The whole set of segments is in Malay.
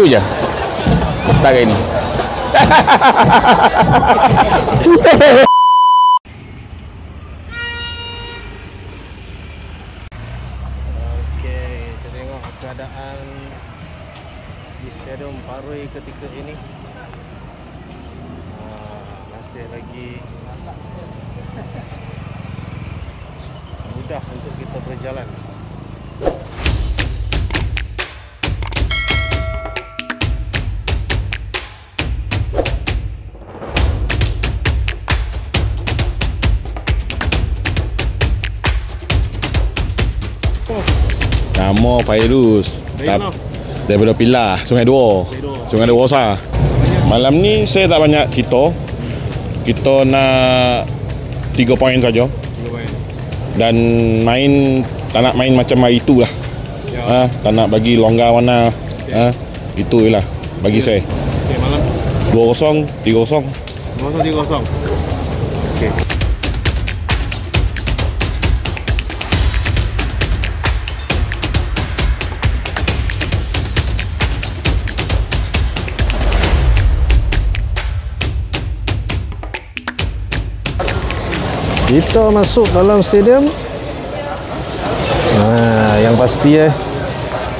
Itu je setakat ini. Okey, kita tengok keadaan di Stadium Parui ketika ini. Masih lagi mudah untuk kita berjalan. Nama Fairuz daripada Pilah, Sungai Dua. Sungai Dua Rosa. Malam ni saya tak banyak kita nak 3 poin saja. Dan tak nak main macam hari tu lah. Tak nak bagi longgar warna. Itu je lah bagi saya. Malam 2-0, 3-0. 2-0, 3-0. Okey. Kita masuk dalam stadium. Yang pasti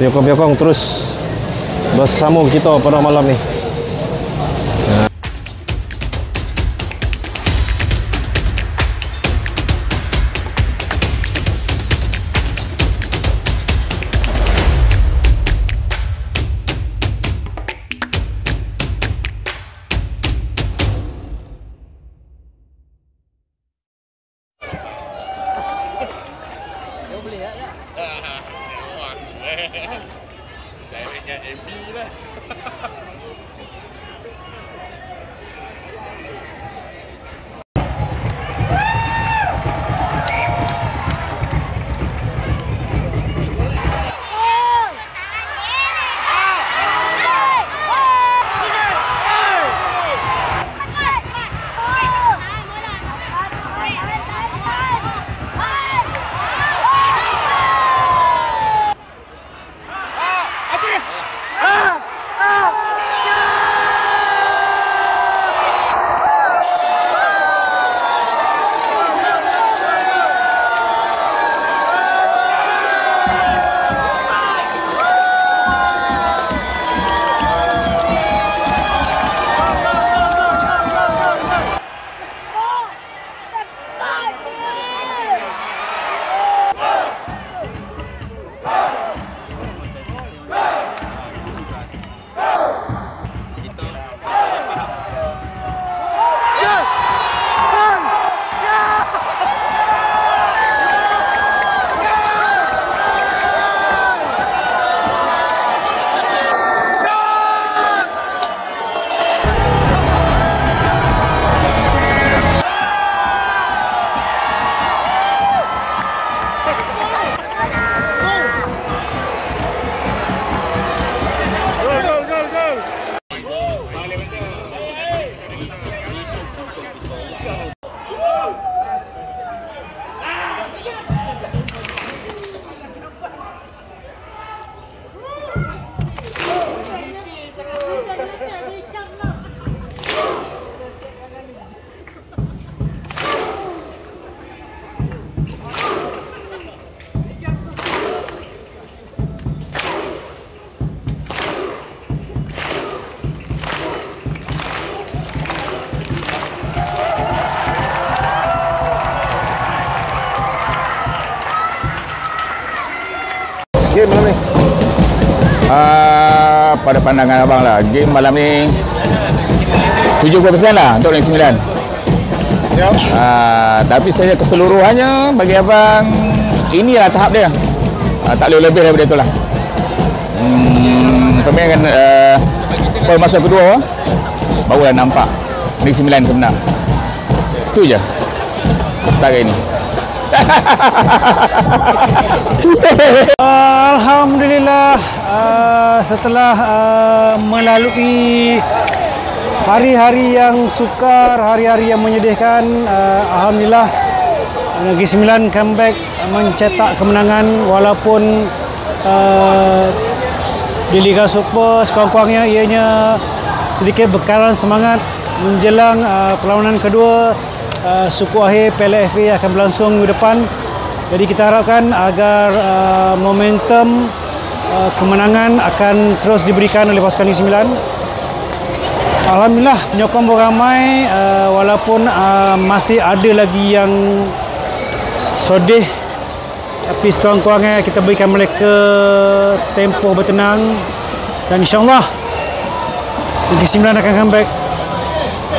Piokong terus bersama kita pada malam ni. Directnya MB lah. Game malam ni? Pada pandangan abang lah, game malam ni 70% lah untuk Negeri Sembilan. Ya. Tapi saya keseluruhannya bagi abang inilah tahap dia. Tak boleh lebih daripada itulah. Permainan sepuluh masa kedua barulah nampak Negeri Sembilan sebenar. Itu je setakat ini. Alhamdulillah, setelah melalui hari-hari yang sukar, hari-hari yang menyedihkan, alhamdulillah Negeri Sembilan comeback mencetak kemenangan walaupun di Liga Super sekurang-kurangnya ianya sedikit bekalan semangat menjelang perlawanan kedua suku akhir Piala FA akan berlangsung minggu depan. Jadi kita harapkan agar momentum kemenangan akan terus diberikan oleh pasukan Negeri Sembilan. Alhamdulillah penyokong beramai, walaupun masih ada lagi yang sodih, tapi sekurang-kurangnya kita berikan mereka tempoh bertenang dan insyaAllah Negeri Sembilan akan comeback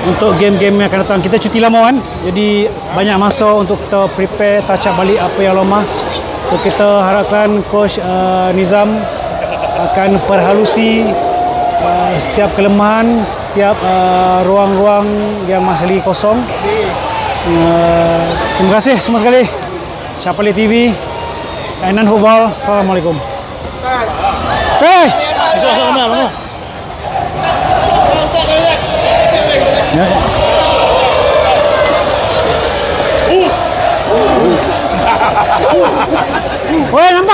untuk game-game yang akan datang. Kita cuti lama kan, jadi banyak masa untuk kita prepare, touch up balik apa yang lemah. So kita harapkan Coach Nizam akan perhalusi setiap kelemahan, setiap ruang-ruang yang masih lagi kosong. Terima kasih semua sekali. Syapali TV, Ainan Football. Assalamualaikum. Hey! Ya. Woi, nampak?